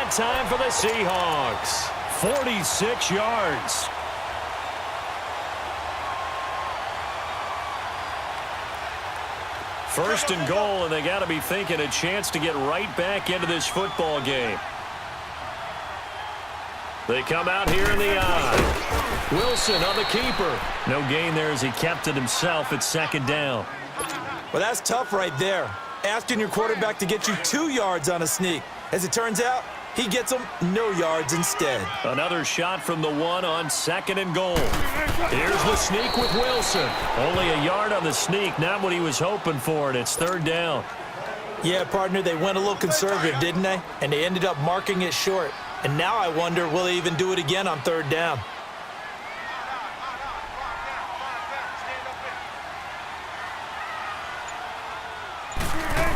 that time for the Seahawks. 46 yards. First and goal, and they got to be thinking a chance to get right back into this football game. They come out here in the eye. Wilson on the keeper. No gain there as he kept it himself at second down. Well, that's tough right there. Asking your quarterback to get you 2 yards on a sneak. As it turns out, he gets them no yards instead. Another shot from the one on second and goal. Here's the sneak with Wilson. Only a yard on the sneak, not what he was hoping for, and it's third down. Yeah, partner, they went a little conservative, didn't they? And they ended up marking it short. And now I wonder, will they even do it again on third down?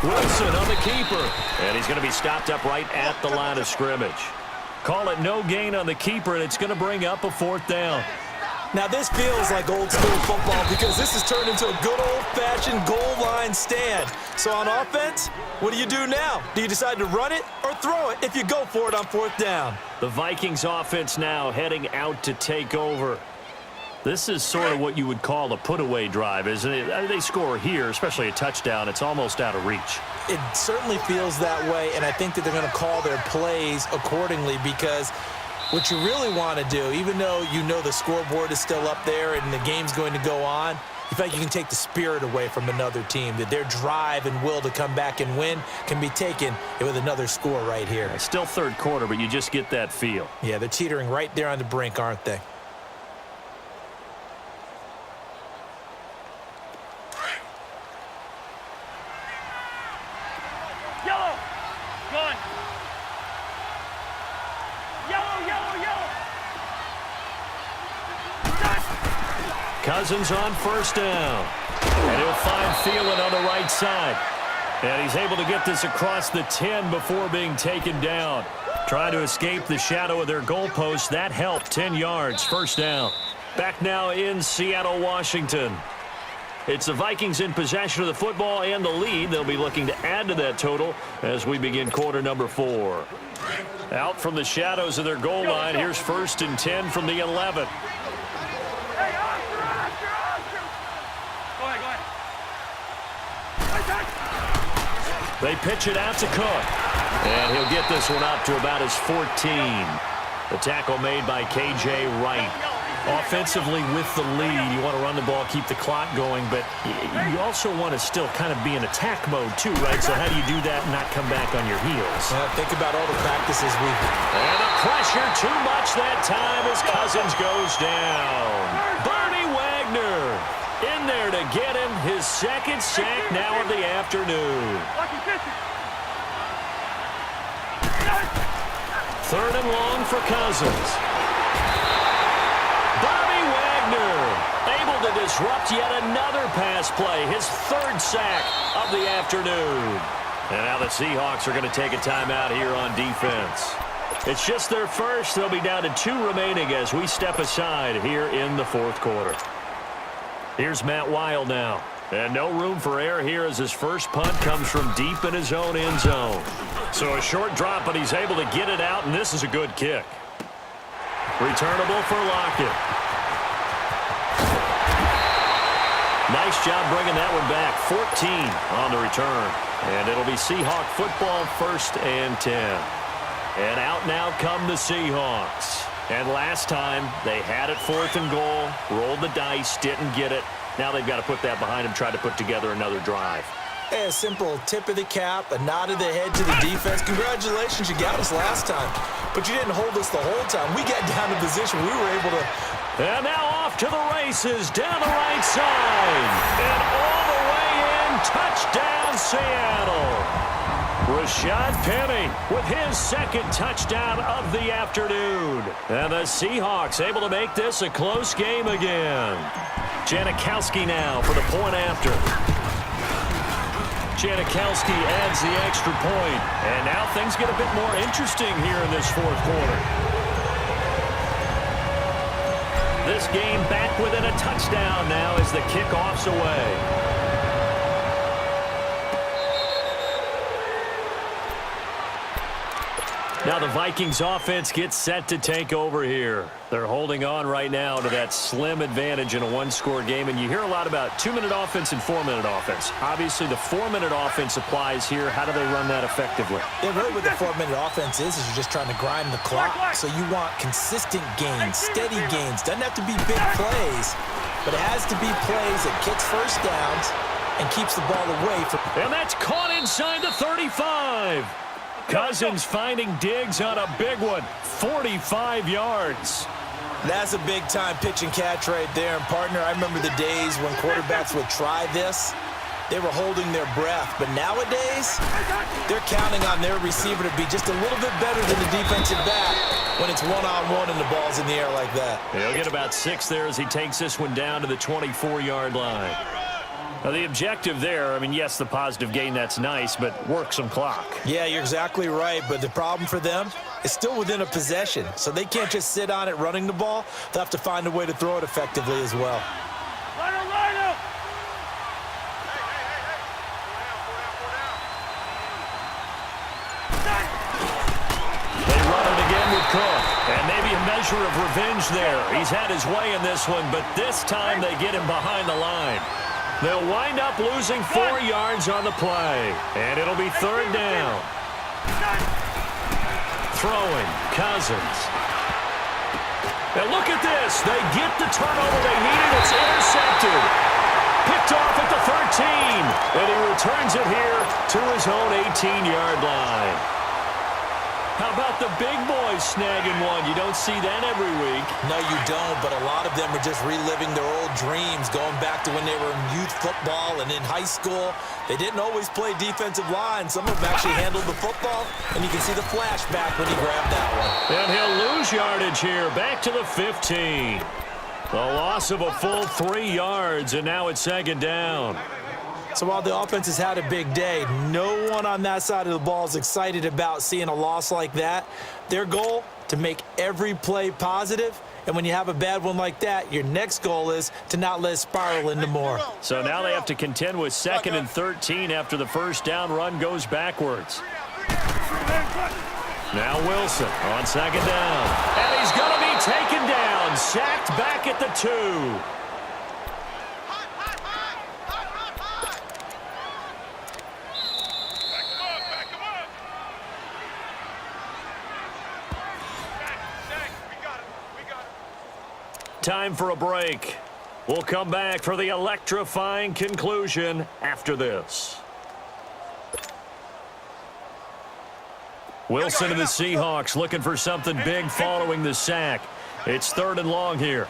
Wilson on the keeper. And he's going to be stopped up right at the line of scrimmage. Call it no gain on the keeper, and it's going to bring up a fourth down. Now, this feels like old-school football because this has turned into a good old-fashioned goal line stand. So on offense, what do you do now? Do you decide to run it or throw it if you go for it on fourth down? The Vikings offense now heading out to take over. This is sort of what you would call a put-away drive, isn't it? They score here, especially a touchdown. It's almost out of reach. It certainly feels that way, and I think that they're going to call their plays accordingly because what you really want to do, even though you know the scoreboard is still up there and the game's going to go on, you feel like you can take the spirit away from another team, that their drive and will to come back and win can be taken with another score right here. It's still third quarter, but you just get that feel. Yeah, they're teetering right there on the brink, aren't they? Cousins on first down. And he'll find Thielen on the right side. And he's able to get this across the 10 before being taken down. Trying to escape the shadow of their goalpost. That helped. 10 yards. First down. Back now in Seattle, Washington. It's the Vikings in possession of the football and the lead. They'll be looking to add to that total as we begin quarter number 4. Out from the shadows of their goal line. Here's first and 10 from the 11. They pitch it out to Cook. And he'll get this one up to about his 14. The tackle made by K.J. Wright. Offensively with the lead, you want to run the ball, keep the clock going, but you also want to still kind of be in attack mode too, right? So how do you do that and not come back on your heels? Think about all the practices we've... And the pressure too much that time as Cousins goes down. Bernie Wagner in there to get him his second sack now of the afternoon. Third and long for Cousins. Bernie Wagner able to disrupt yet another pass play, his third sack of the afternoon. And now the Seahawks are going to take a timeout here on defense. It's just their first. They'll be down to 2 remaining as we step aside here in the fourth quarter. Here's Matt Wild now. And no room for error here as his first punt comes from deep in his own end zone. So a short drop, but he's able to get it out, and this is a good kick. Returnable for Lockett. Nice job bringing that one back. 14 on the return. And it'll be Seahawk football, first and 10. And out now come the Seahawks. And last time, they had it fourth and goal, rolled the dice, didn't get it. Now they've got to put that behind them, try to put together another drive. Hey, a simple tip of the cap, a nod of the head to the defense. Congratulations, you got us last time. But you didn't hold us the whole time. We got down to position. We were able to... And now off to the races, down the right side. And all the way in, touchdown Seattle. Rashad Penny with his second touchdown of the afternoon. And the Seahawks able to make this a close game again. Janikowski now for the point after. Janikowski adds the extra point. And now things get a bit more interesting here in this fourth quarter. This game back within a touchdown now as the kickoff's away. Now the Vikings offense gets set to take over here. They're holding on right now to that slim advantage in a one-score game, and you hear a lot about 2-minute offense and 4-minute offense. Obviously, the 4-minute offense applies here. How do they run that effectively? Yeah, really what the 4-minute offense is you're just trying to grind the clock. So you want consistent gains, steady gains. Doesn't have to be big plays, but it has to be plays that gets first downs and keeps the ball away from. And that's caught inside the 35. Cousins finding Diggs on a big one, 45 yards. That's a big-time pitch and catch right there. And, partner, I remember the days when quarterbacks would try this. They were holding their breath. But nowadays, they're counting on their receiver to be just a little bit better than the defensive back when it's one-on-one and the ball's in the air like that. He'll get about 6 there as he takes this one down to the 24-yard line. Now, the objective there, I mean, yes, the positive gain, that's nice, but work some clock. Yeah, you're exactly right, but the problem for them is still within a possession, so they can't just sit on it running the ball. They'll have to find a way to throw it effectively as well. They run it again with Cook, and maybe a measure of revenge there. He's had his way in this one, but this time they get him behind the line. They'll wind up losing 4 yards on the play, and it'll be 3rd down. Throwing, Cousins. Now look at this. They get the turnover they needed. It's intercepted. Picked off at the 13, and he returns it here to his own 18-yard line. How about the big boys snagging one? You don't see that every week. No, you don't, but a lot of them are just reliving their old dreams, going back to when they were in youth football and in high school. They didn't always play defensive line. Some of them actually handled the football, and you can see the flashback when he grabbed that one. And he'll lose yardage here, back to the 15. The loss of a full 3 yards, and now it's 2nd down. So while the offense has had a big day, no one on that side of the ball is excited about seeing a loss like that. Their goal, to make every play positive, and when you have a bad one like that, your next goal is to not let it spiral into more. So now they have to contend with 2nd and 13 after the first down run goes backwards. Now Wilson on 2nd down. And he's going to be taken down, sacked back at the 2. Time for a break. We'll come back for the electrifying conclusion after this. Wilson and the Seahawks looking for something big following the sack. It's 3rd and long here.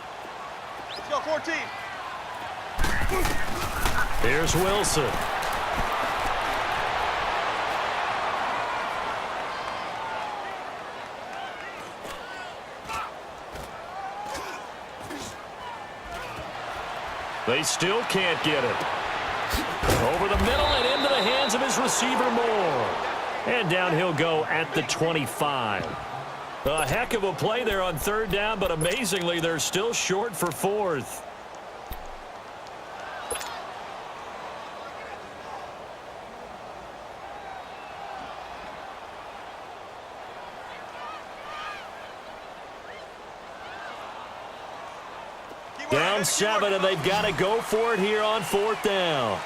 Let's go, 14. Here's Wilson. They still can't get it. Over the middle and into the hands of his receiver Moore. And down he'll go at the 25. A heck of a play there on 3rd down, but amazingly they're still short for 4th. Down 7, and they've got to go for it here on 4th down.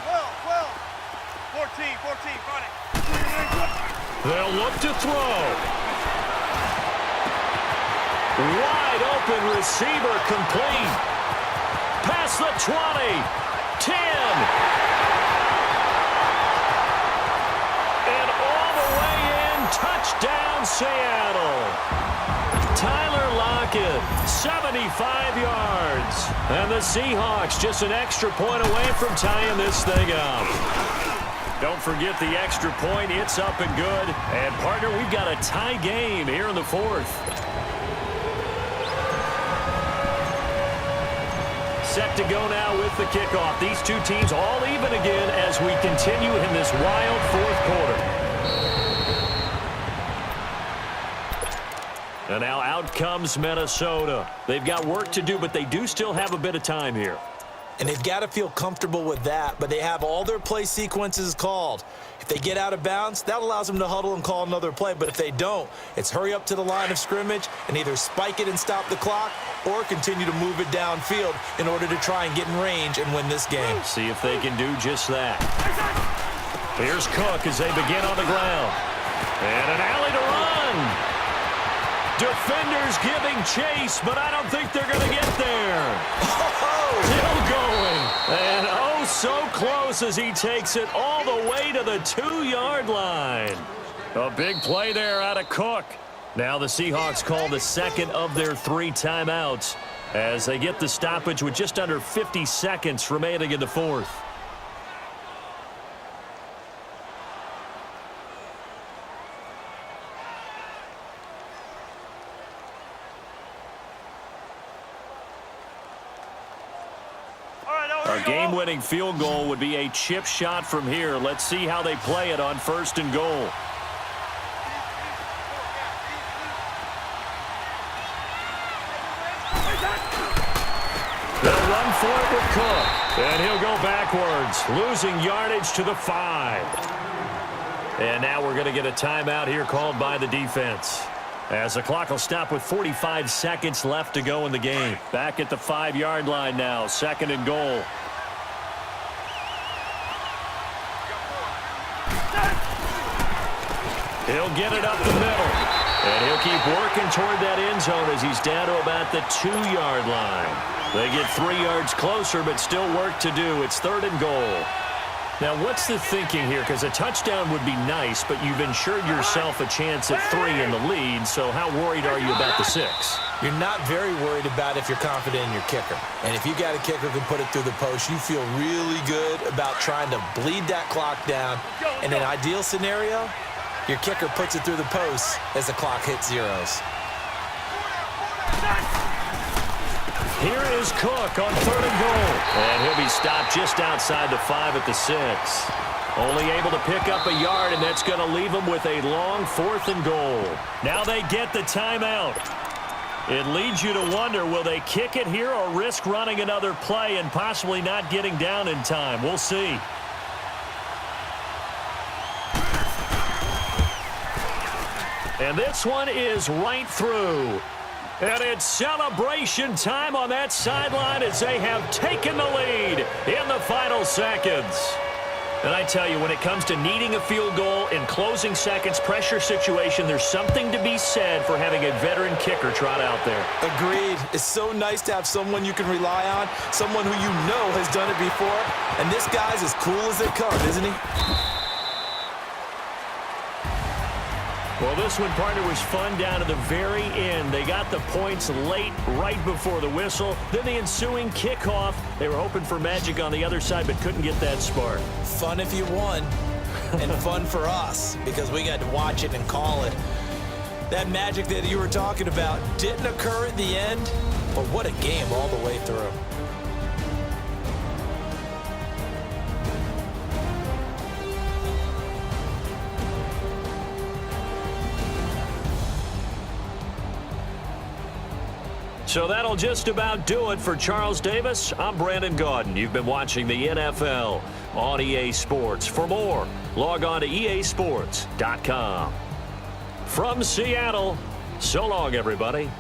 Well. 14, run it. They'll look to throw. Wide open receiver complete. Past the 20, 10. And all the way in, touchdown Seattle. Tyler Lockett, 75 yards. And the Seahawks just an extra point away from tying this thing up. Don't forget the extra point. It's up and good. And, partner, we've got a tie game here in the 4th. Set to go now with the kickoff. These two teams all even again as we continue in this wild 4th quarter. And now out comes Minnesota. They've got work to do, but they do still have a bit of time here. And they've got to feel comfortable with that, but they have all their play sequences called. If they get out of bounds, that allows them to huddle and call another play. But if they don't, it's hurry up to the line of scrimmage and either spike it and stop the clock or continue to move it downfield in order to try and get in range and win this game. See if they can do just that. Here's Cook as they begin on the ground. And an alley to run. Defenders giving chase, but I don't think they're going to get there. Still going. And oh, so close as he takes it all the way to the 2-yard line. A big play there out of Cook. Now the Seahawks call the second of their 3 timeouts as they get the stoppage with just under 50 seconds remaining in the fourth. Our game-winning field goal would be a chip shot from here. Let's see how they play it on 1st and goal. They'll run for it with Cook. And he'll go backwards, losing yardage to the 5. And now we're going to get a timeout here called by the defense, as the clock will stop with 45 seconds left to go in the game. Back at the 5-yard line now, 2nd and goal. He'll get it up the middle. And he'll keep working toward that end zone as he's down to about the 2-yard line. They get 3 yards closer, but still work to do. It's 3rd and goal. Now, what's the thinking here? Because a touchdown would be nice, but you've ensured yourself a chance at 3 in the lead, so how worried are you about the 6? You're not very worried about if you're confident in your kicker. And if you got a kicker who can put it through the post, you feel really good about trying to bleed that clock down. In an ideal scenario, your kicker puts it through the post as the clock hits zeros. Here is Cook on 3rd and goal. And he'll be stopped just outside the 5 at the 6. Only able to pick up a yard, and that's going to leave him with a long 4th and goal. Now they get the timeout. It leads you to wonder, will they kick it here or risk running another play and possibly not getting down in time? We'll see. And this one is right through. And it's celebration time on that sideline as they have taken the lead in the final seconds. And I tell you, when it comes to needing a field goal in closing seconds, pressure situation, there's something to be said for having a veteran kicker trot out there. Agreed. It's so nice to have someone you can rely on, someone who you know has done it before. And this guy's as cool as they come, isn't he? Well, this one, partner, was fun down to the very end. They got the points late, right before the whistle. Then the ensuing kickoff. They were hoping for magic on the other side, but couldn't get that spark. Fun if you won, and fun for us, because we got to watch it and call it. That magic that you were talking about didn't occur at the end, but what a game all the way through. So that'll just about do it for Charles Davis. I'm Brandon Gaudin. You've been watching the NFL on EA Sports. For more, log on to easports.com. From Seattle, so long, everybody.